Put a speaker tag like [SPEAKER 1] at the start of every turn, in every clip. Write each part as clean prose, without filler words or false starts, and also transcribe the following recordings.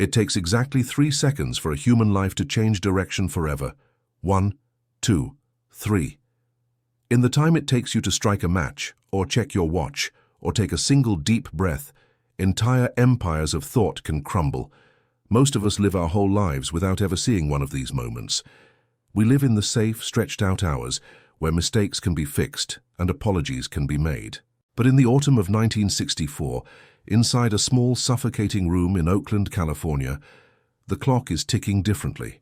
[SPEAKER 1] It takes exactly 3 seconds for a human life to change direction forever. 1, 2, 3. In the time it takes you to strike a match, or check your watch, or take a single deep breath, entire empires of thought can crumble. Most of us live our whole lives without ever seeing one of these moments. We live in the safe, stretched-out hours where mistakes can be fixed and apologies can be made. But in the autumn of 1964, inside a small, suffocating room in Oakland, California, the clock is ticking differently.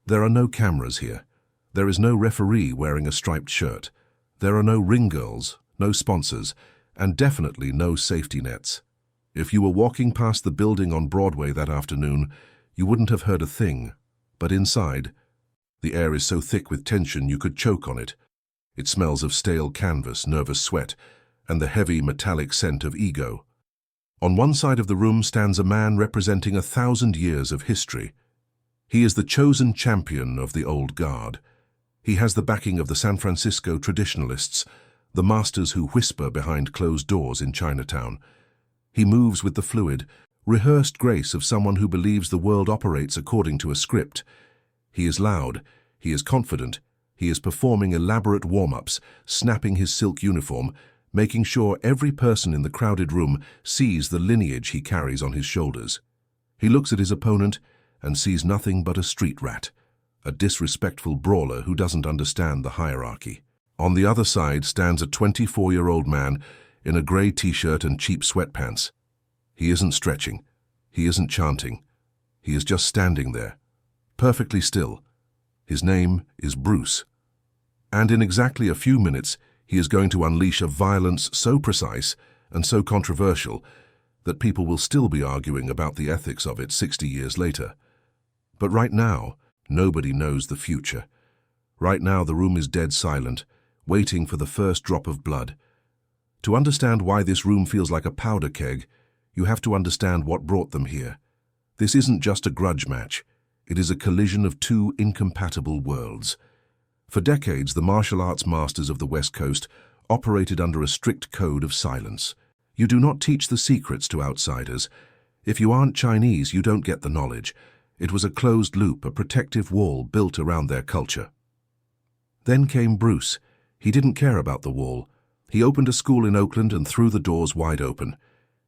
[SPEAKER 1] There are no cameras here. There is no referee wearing a striped shirt. There are no ring girls, no sponsors, and definitely no safety nets. If you were walking past the building on Broadway that afternoon, you wouldn't have heard a thing. But inside, the air is so thick with tension you could choke on it. It smells of stale canvas, nervous sweat, and the heavy metallic scent of ego. On one side of the room stands a man representing 1,000 years of history. He is the chosen champion of the old guard. He has the backing of the San Francisco traditionalists, the masters who whisper behind closed doors in Chinatown. He moves with the fluid, rehearsed grace of someone who believes the world operates according to a script. He is loud, he is confident, he is performing elaborate warm-ups, snapping his silk uniform, making sure every person in the crowded room sees the lineage he carries on his shoulders. He looks at his opponent and sees nothing but a street rat, a disrespectful brawler who doesn't understand the hierarchy. On the other side stands a 24-year-old man in a grey t-shirt and cheap sweatpants. He isn't stretching, he isn't chanting, he is just standing there, perfectly still. His name is Bruce. And in exactly a few minutes, he is going to unleash a violence so precise and so controversial that people will still be arguing about the ethics of it 60 years later. But right now, nobody knows the future. Right now, the room is dead silent, waiting for the first drop of blood. To understand why this room feels like a powder keg, you have to understand what brought them here. This isn't just a grudge match. It is a collision of two incompatible worlds. For decades, the martial arts masters of the West Coast operated under a strict code of silence. You do not teach the secrets to outsiders. If you aren't Chinese, you don't get the knowledge. It was a closed loop, a protective wall built around their culture. Then came Bruce. He didn't care about the wall. He opened a school in Oakland and threw the doors wide open.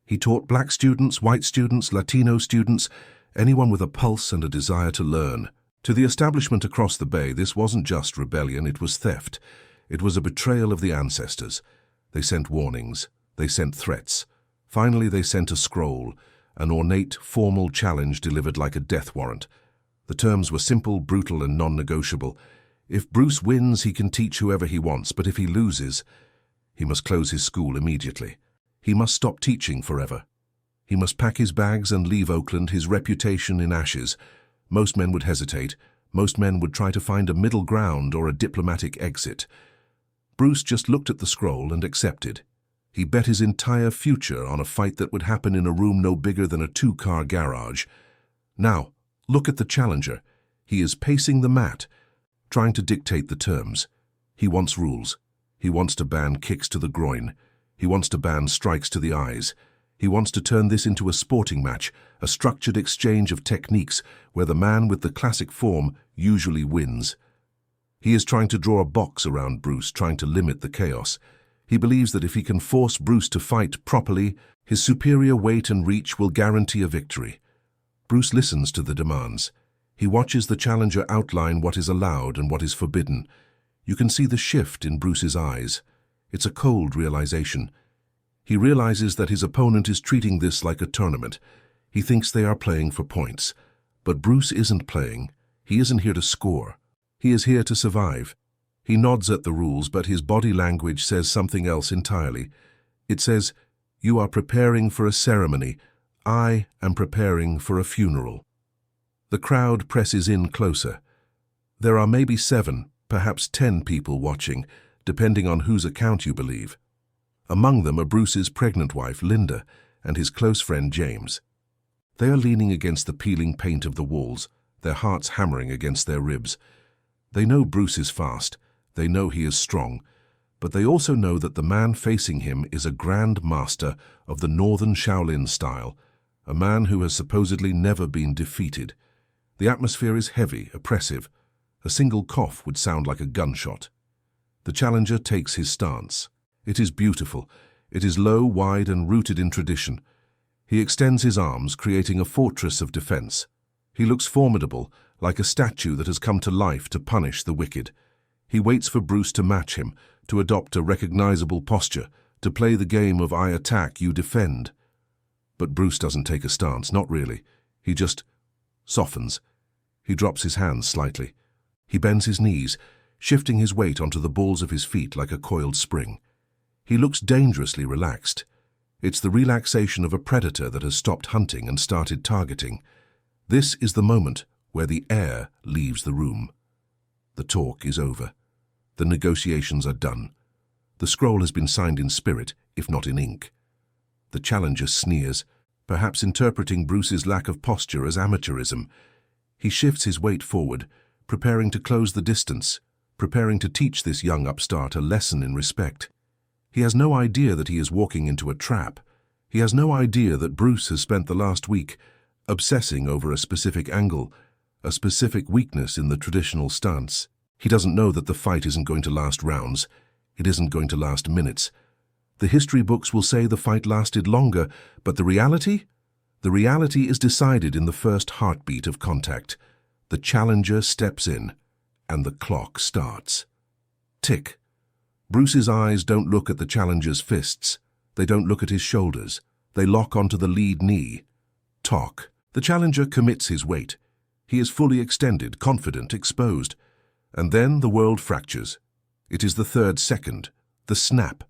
[SPEAKER 1] He taught black students, white students, Latino students, anyone with a pulse and a desire to learn. To the establishment across the bay, this wasn't just rebellion, it was theft. It was a betrayal of the ancestors. They sent warnings. They sent threats. Finally, they sent a scroll, an ornate, formal challenge delivered like a death warrant. The terms were simple, brutal, and non-negotiable. If Bruce wins, he can teach whoever he wants, but if he loses, he must close his school immediately. He must stop teaching forever. He must pack his bags and leave Oakland, his reputation in ashes. Most men would hesitate. Most men would try to find a middle ground or a diplomatic exit. Bruce just looked at the scroll and accepted. He bet his entire future on a fight that would happen in a room no bigger than a 2-car garage. Now, look at the challenger. He is pacing the mat, trying to dictate the terms. He wants rules. He wants to ban kicks to the groin. He wants to ban strikes to the eyes. He wants to turn this into a sporting match, a structured exchange of techniques where the man with the classic form usually wins. He is trying to draw a box around Bruce, trying to limit the chaos. He believes that if he can force Bruce to fight properly, his superior weight and reach will guarantee a victory. Bruce listens to the demands. He watches the challenger outline what is allowed and what is forbidden. You can see the shift in Bruce's eyes. It's a cold realization. He realizes that his opponent is treating this like a tournament. He thinks they are playing for points. But Bruce isn't playing. He isn't here to score. He is here to survive. He nods at the rules, but his body language says something else entirely. It says, "You are preparing for a ceremony. I am preparing for a funeral." The crowd presses in closer. There are maybe 7, perhaps 10 people watching, depending on whose account you believe. Among them are Bruce's pregnant wife, Linda, and his close friend, James. They are leaning against the peeling paint of the walls, their hearts hammering against their ribs. They know Bruce is fast. They know he is strong. But they also know that the man facing him is a grand master of the Northern Shaolin style, a man who has supposedly never been defeated. The atmosphere is heavy, oppressive. A single cough would sound like a gunshot. The challenger takes his stance. It is beautiful. It is low, wide, and rooted in tradition. He extends his arms, creating a fortress of defense. He looks formidable, like a statue that has come to life to punish the wicked. He waits for Bruce to match him, to adopt a recognizable posture, to play the game of I attack, you defend. But Bruce doesn't take a stance, not really. He just softens. He drops his hands slightly. He bends his knees, shifting his weight onto the balls of his feet like a coiled spring. He looks dangerously relaxed. It's the relaxation of a predator that has stopped hunting and started targeting. This is the moment where the air leaves the room. The talk is over. The negotiations are done. The scroll has been signed in spirit, if not in ink. The challenger sneers, perhaps interpreting Bruce's lack of posture as amateurism. He shifts his weight forward, preparing to close the distance, preparing to teach this young upstart a lesson in respect. He has no idea that he is walking into a trap. He has no idea that Bruce has spent the last week obsessing over a specific angle, a specific weakness in the traditional stance. He doesn't know that the fight isn't going to last rounds. It isn't going to last minutes. The history books will say the fight lasted longer, but the reality? The reality is decided in the first heartbeat of contact. The challenger steps in, and the clock starts. Tick. Bruce's eyes don't look at the challenger's fists. They don't look at his shoulders. They lock onto the lead knee. Tock. The challenger commits his weight. He is fully extended, confident, exposed. And then the world fractures. It is the third second, the snap.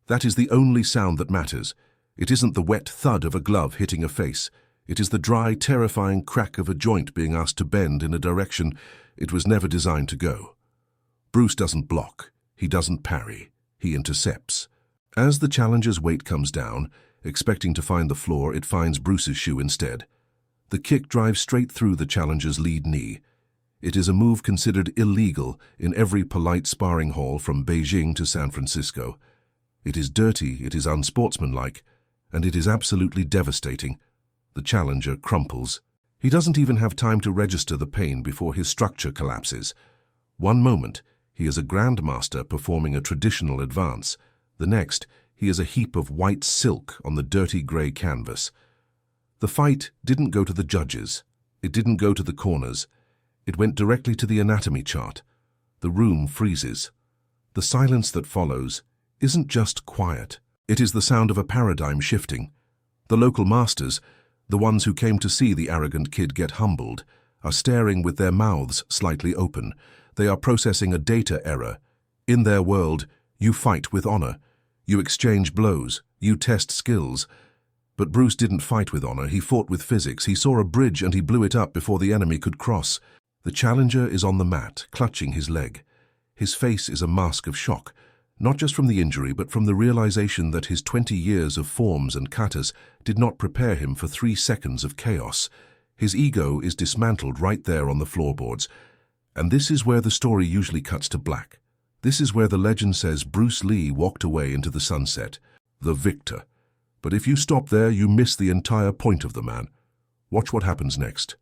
[SPEAKER 1] That is the only sound that matters. It isn't the wet thud of a glove hitting a face. It is the dry, terrifying crack of a joint being asked to bend in a direction it was never designed to go. Bruce doesn't block. He doesn't parry. He intercepts. As the challenger's weight comes down, expecting to find the floor, it finds Bruce's shoe instead. The kick drives straight through the challenger's lead knee. It is a move considered illegal in every polite sparring hall from Beijing to San Francisco. It is dirty, it is unsportsmanlike, and it is absolutely devastating. The challenger crumples. He doesn't even have time to register the pain before his structure collapses. One moment, he is a grandmaster performing a traditional advance. The next, he is a heap of white silk on the dirty grey canvas. The fight didn't go to the judges. It didn't go to the corners. It went directly to the anatomy chart. The room freezes. The silence that follows isn't just quiet. It is the sound of a paradigm shifting. The local masters, the ones who came to see the arrogant kid get humbled, are staring with their mouths slightly open. They are processing a data error. In their world, you fight with honor. You exchange blows. You test skills. But Bruce didn't fight with honor. He fought with physics. He saw a bridge and he blew it up before the enemy could cross. The challenger is on the mat, clutching his leg. His face is a mask of shock, not just from the injury, but from the realization that his 20 years of forms and katas did not prepare him for 3 seconds of chaos. His ego is dismantled right there on the floorboards. And this is where the story usually cuts to black. This is where the legend says Bruce Lee walked away into the sunset, the victor. But if you stop there, you miss the entire point of the man. Watch what happens next.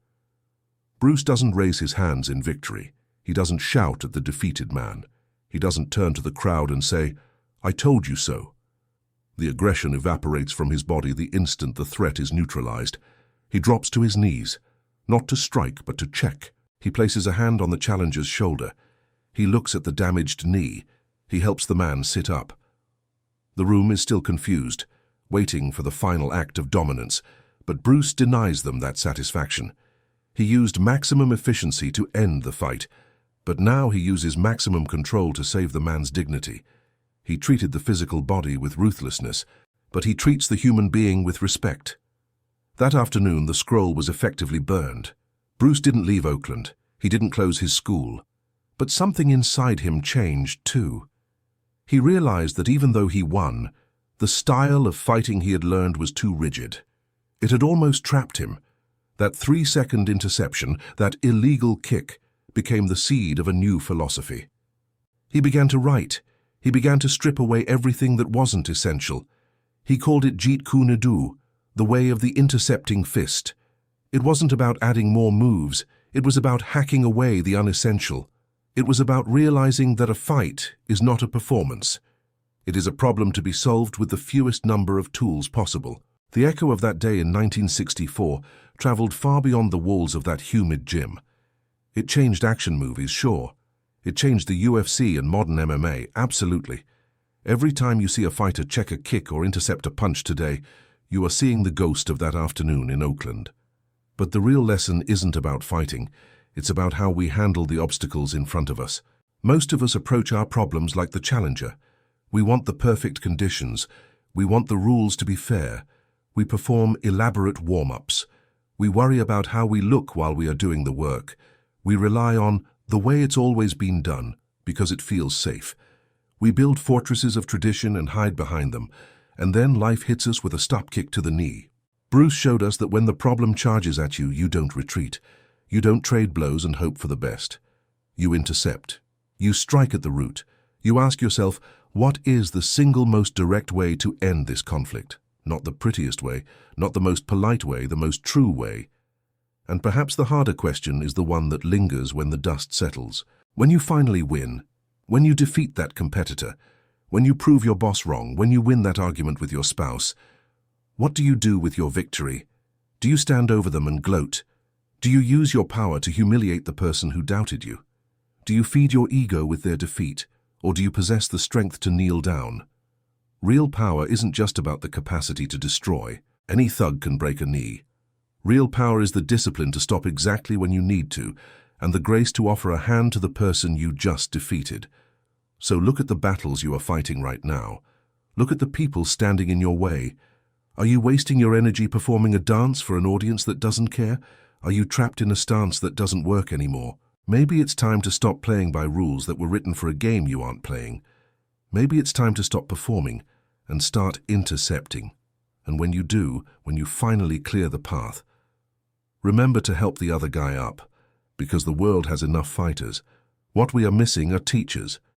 [SPEAKER 1] Bruce doesn't raise his hands in victory. He doesn't shout at the defeated man. He doesn't turn to the crowd and say, "I told you so." The aggression evaporates from his body the instant the threat is neutralized. He drops to his knees, not to strike, but to check. He places a hand on the challenger's shoulder. He looks at the damaged knee. He helps the man sit up. The room is still confused, waiting for the final act of dominance, but Bruce denies them that satisfaction. He used maximum efficiency to end the fight, but now he uses maximum control to save the man's dignity. He treated the physical body with ruthlessness, but he treats the human being with respect. That afternoon, the scroll was effectively burned. Bruce didn't leave Oakland. He didn't close his school. But something inside him changed too. He realized that even though he won, the style of fighting he had learned was too rigid. It had almost trapped him. That 3-second interception, that illegal kick, became the seed of a new philosophy. He began to write. He began to strip away everything that wasn't essential. He called it Jeet Kune Do, the way of the intercepting fist. It wasn't about adding more moves, it was about hacking away the unessential. It was about realizing that a fight is not a performance. It is a problem to be solved with the fewest number of tools possible. The echo of that day in 1964 traveled far beyond the walls of that humid gym. It changed action movies, sure. It changed the UFC and modern MMA, absolutely. Every time you see a fighter check a kick or intercept a punch today, you are seeing the ghost of that afternoon in Oakland. But the real lesson isn't about fighting. It's about how we handle the obstacles in front of us. Most of us approach our problems like the challenger. We want the perfect conditions. We want the rules to be fair. We perform elaborate warm-ups. We worry about how we look while we are doing the work. We rely on the way it's always been done because it feels safe. We build fortresses of tradition and hide behind them, and then life hits us with a stop kick to the knee. Bruce showed us that when the problem charges at you, you don't retreat. You don't trade blows and hope for the best. You intercept. You strike at the root. You ask yourself, what is the single most direct way to end this conflict? Not the prettiest way, not the most polite way, the most true way. And perhaps the harder question is the one that lingers when the dust settles. When you finally win, when you defeat that competitor, when you prove your boss wrong, when you win that argument with your spouse, what do you do with your victory? Do you stand over them and gloat? Do you use your power to humiliate the person who doubted you? Do you feed your ego with their defeat, or do you possess the strength to kneel down? Real power isn't just about the capacity to destroy. Any thug can break a knee. Real power is the discipline to stop exactly when you need to, and the grace to offer a hand to the person you just defeated. So look at the battles you are fighting right now. Look at the people standing in your way. Are you wasting your energy performing a dance for an audience that doesn't care? Are you trapped in a stance that doesn't work anymore? Maybe it's time to stop playing by rules that were written for a game you aren't playing. Maybe it's time to stop performing and start intercepting. And when you do, when you finally clear the path, remember to help the other guy up, because the world has enough fighters. What we are missing are teachers.